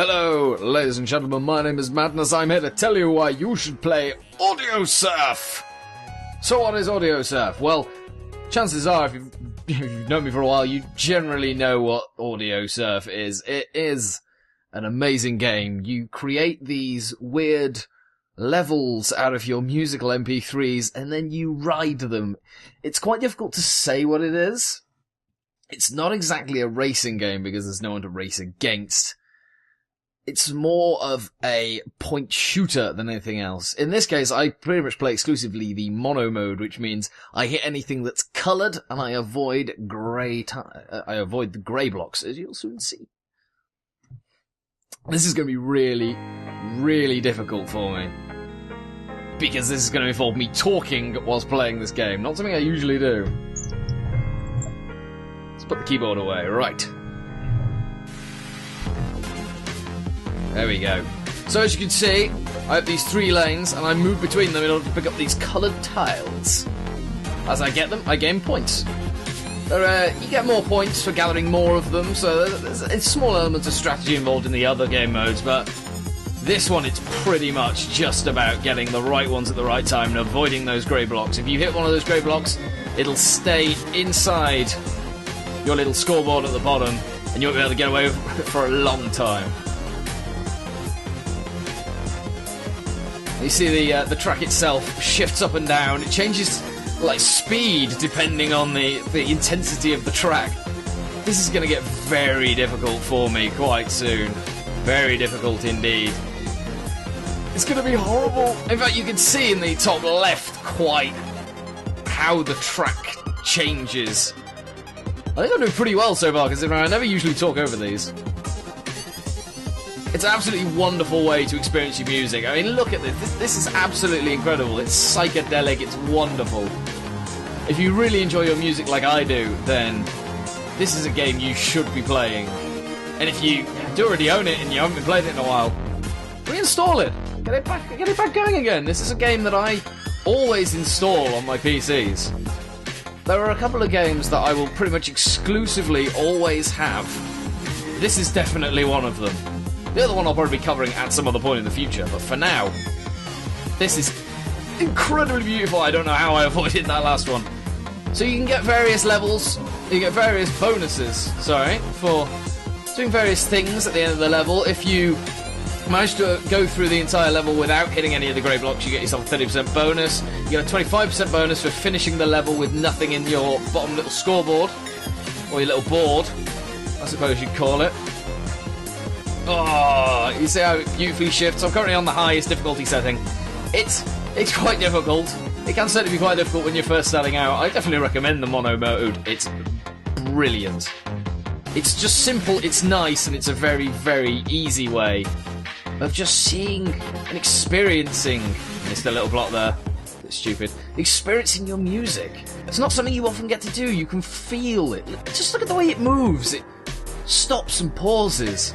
Hello, ladies and gentlemen, my name is Madness. I'm here to tell you why you should play Audiosurf. So what is Audiosurf? Well, chances are, if you've known me for a while, you generally know what Audiosurf is. It is an amazing game. You create these weird levels out of your musical MP3s, and then you ride them. It's quite difficult to say what it is. It's not exactly a racing game because there's no one to race against. It's more of a point shooter than anything else. In this case, I pretty much play exclusively the mono mode, which means I hit anything that's coloured and I avoid the grey blocks, as you'll soon see. This is going to be really, really difficult for me, because this is going to involve me talking whilst playing this game. Not something I usually do. Let's put the keyboard away. Right. There we go. So as you can see, I have these 3 lanes, and I move between them in order to pick up these coloured tiles. As I get them, I gain points. You get more points for gathering more of them, so there's small elements of strategy involved in the other game modes, but this one, it's pretty much just about getting the right ones at the right time and avoiding those grey blocks. If you hit one of those grey blocks, it'll stay inside your little scoreboard at the bottom, and you won't be able to get away for a long time. You see the track itself shifts up and down. It changes like speed depending on the intensity of the track. This is going to get very difficult for me quite soon. Very difficult indeed. It's going to be horrible. In fact, you can see in the top left quite how the track changes. I think I'm doing pretty well so far, because I never usually talk over these. It's an absolutely wonderful way to experience your music. I mean, look at this. This is absolutely incredible. It's psychedelic. It's wonderful. If you really enjoy your music like I do, then this is a game you should be playing. And if you do already own it and you haven't been playing it in a while, reinstall it. Get it back going again. This is a game that I always install on my PCs. There are a couple of games that I will pretty much exclusively always have. This is definitely one of them. The other one I'll probably be covering at some other point in the future, but for now, this is incredibly beautiful. I don't know how I avoided that last one. So you can get various levels, you get various bonuses, for doing various things at the end of the level. If you manage to go through the entire level without hitting any of the grey blocks, you get yourself a 30% bonus. You get a 25% bonus for finishing the level with nothing in your bottom little scoreboard, or your little board, I suppose you'd call it. Oh, you see how it beautifully shifts? I'm currently on the highest difficulty setting. It's quite difficult. It can certainly be quite difficult when you're first starting out. I definitely recommend the mono mode. It's brilliant. It's just simple, it's nice, and it's a very, very easy way of just seeing and experiencing. Missed a little block there. It's stupid. Experiencing your music. It's not something you often get to do. You can feel it. Just look at the way it moves. It stops and pauses.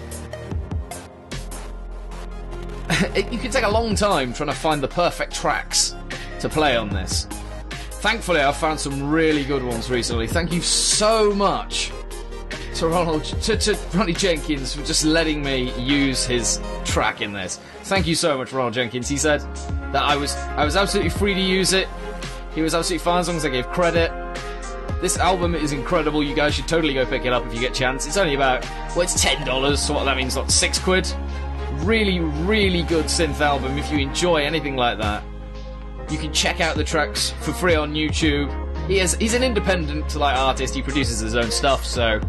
You can take a long time trying to find the perfect tracks to play on this. Thankfully, I've found some really good ones recently. Thank you so much to Ronnie Jenkins for just letting me use his track in this. Thank you so much, Ronald Jenkins. He said that I was absolutely free to use it. He was absolutely fine as long as I gave credit. This album is incredible. You guys should totally go pick it up if you get a chance. It's only about, well, it's $10, so what that means, like £6. Really, really good synth album. If you enjoy anything like that, you can check out the tracks for free on YouTube. He's an independent artist. He produces his own stuff, so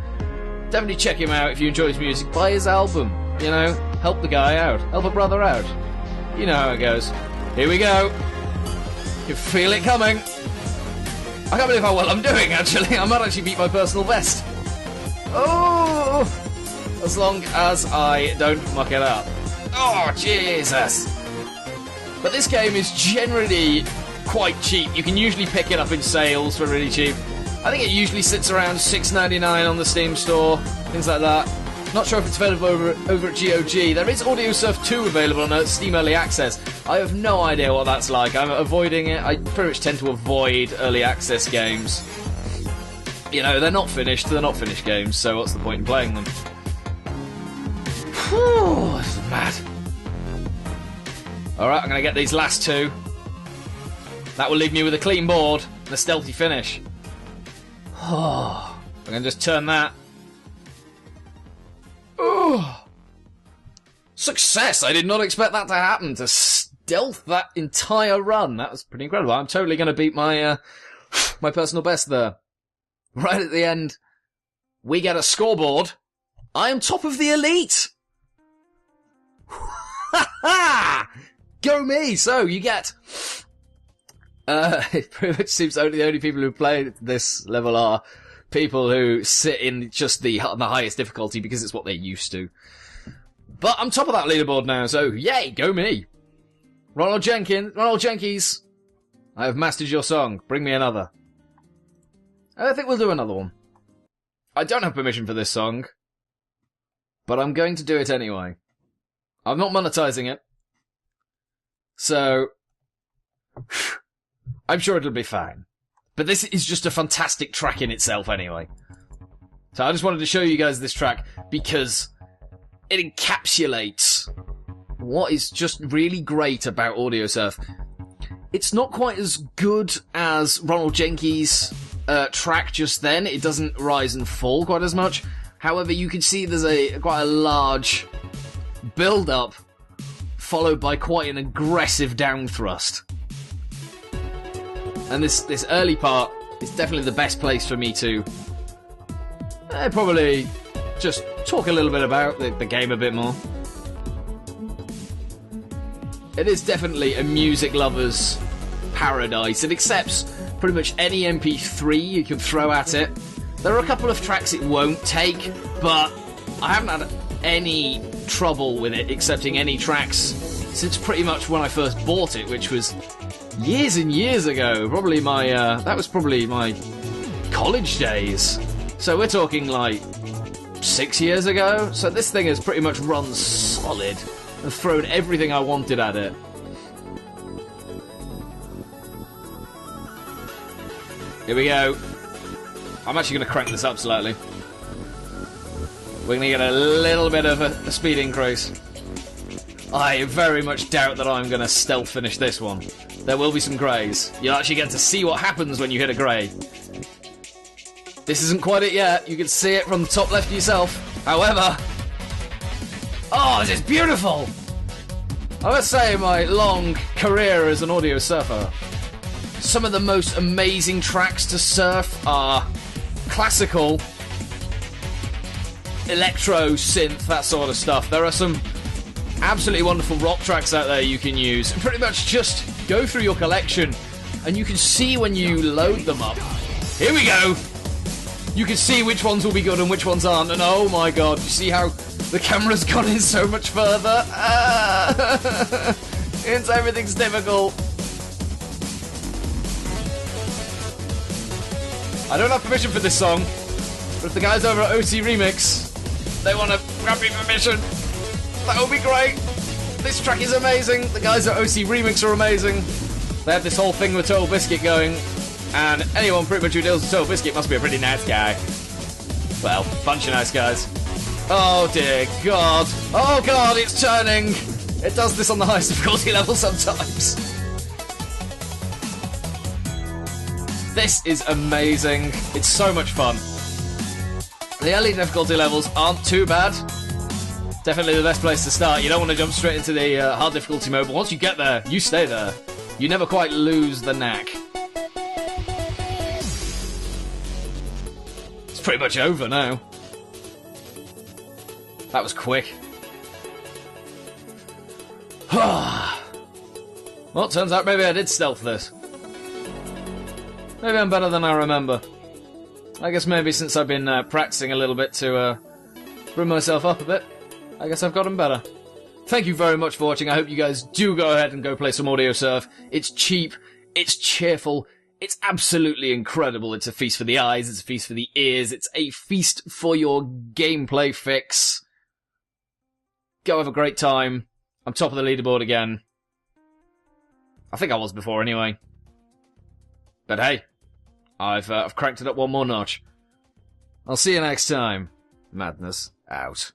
definitely check him out if you enjoy his music. Buy his album. You know, help the guy out. Help a brother out. You know how it goes. Here we go. You can feel it coming. I can't believe how well I'm doing, actually. I might actually beat my personal best. Oh! As long as I don't muck it up. Oh, Jesus! But this game is generally quite cheap. You can usually pick it up in sales for really cheap. I think it usually sits around $6.99 on the Steam store, things like that. Not sure if it's available over at GOG. There is Audiosurf 2 available on Steam Early Access. I have no idea what that's like. I'm avoiding it. I pretty much tend to avoid early access games. You know, they're not finished games, so what's the point in playing them? Whew, this is mad. Alright, I'm going to get these last two. That will leave me with a clean board and a stealthy finish. Oh, I'm going to just turn that. Oh. Success! I did not expect that to happen, to stealth that entire run. That was pretty incredible. I'm totally going to beat my my personal best there. Right at the end, we get a scoreboard. I am top of the elite! Ha ha! Go me! So, you get... it pretty much seems the only people who play this level are people who sit in just the highest difficulty because it's what they're used to. But I'm top of that leaderboard now, so yay, go me! Ronald Jenkins, I have mastered your song. Bring me another. I think we'll do another one. I don't have permission for this song, but I'm going to do it anyway. I'm not monetizing it, so I'm sure it'll be fine. But this is just a fantastic track in itself anyway. So I just wanted to show you guys this track because it encapsulates what is just really great about Audiosurf. It's not quite as good as Ronald Jenkins' track just then. It doesn't rise and fall quite as much. However, you can see there's quite a large build-up followed by quite an aggressive down thrust. And this early part is definitely the best place for me to probably just talk a little bit about the game a bit more. It is definitely a music lover's paradise. It accepts pretty much any MP3 you can throw at it. There are a couple of tracks it won't take, but I haven't had any trouble with it accepting any tracks since pretty much when I first bought it, which was years and years ago. Probably that was probably my college days. So we're talking like 6 years ago. So this thing has pretty much run solid and thrown everything I wanted at it. Here we go. I'm actually going to crank this up slightly. We're going to get a little bit of a speed increase. I very much doubt that I'm going to stealth finish this one. There will be some greys. You'll actually get to see what happens when you hit a grey. This isn't quite it yet. You can see it from the top left yourself. However... oh, this is beautiful! I must say, my long career as an audio surfer, some of the most amazing tracks to surf are classical, electro, synth, that sort of stuff. There are some absolutely wonderful rock tracks out there you can use. Pretty much just go through your collection and you can see when you load them up. Here we go! You can see which ones will be good and which ones aren't, and oh my god, you see how the camera's gone in so much further? Everything's difficult. I don't have permission for this song, but if the guys over at OC Remix, they want to grab me permission, that would be great. This track is amazing. The guys at OC Remix are amazing. They have this whole thing with Total Biscuit going, and anyone pretty much who deals with Total Biscuit must be a pretty nice guy. Well, bunch of nice guys. Oh dear god. Oh god, it's turning. It does this on the highest difficulty level sometimes. This is amazing. It's so much fun. The early difficulty levels aren't too bad. Definitely the best place to start. You don't want to jump straight into the hard difficulty mode, but once you get there, you stay there. You never quite lose the knack. It's pretty much over now. That was quick. Well, turns out maybe I did stealth this. Maybe I'm better than I remember. I guess maybe since I've been practicing a little bit to bring myself up a bit, I guess I've gotten better. Thank you very much for watching. I hope you guys do go ahead and go play some Audiosurf. It's cheap, it's cheerful, it's absolutely incredible. It's a feast for the eyes, it's a feast for the ears, it's a feast for your gameplay fix. Go have a great time. I'm top of the leaderboard again. I think I was before anyway. But hey, I've cranked it up one more notch. I'll see you next time. Madness out.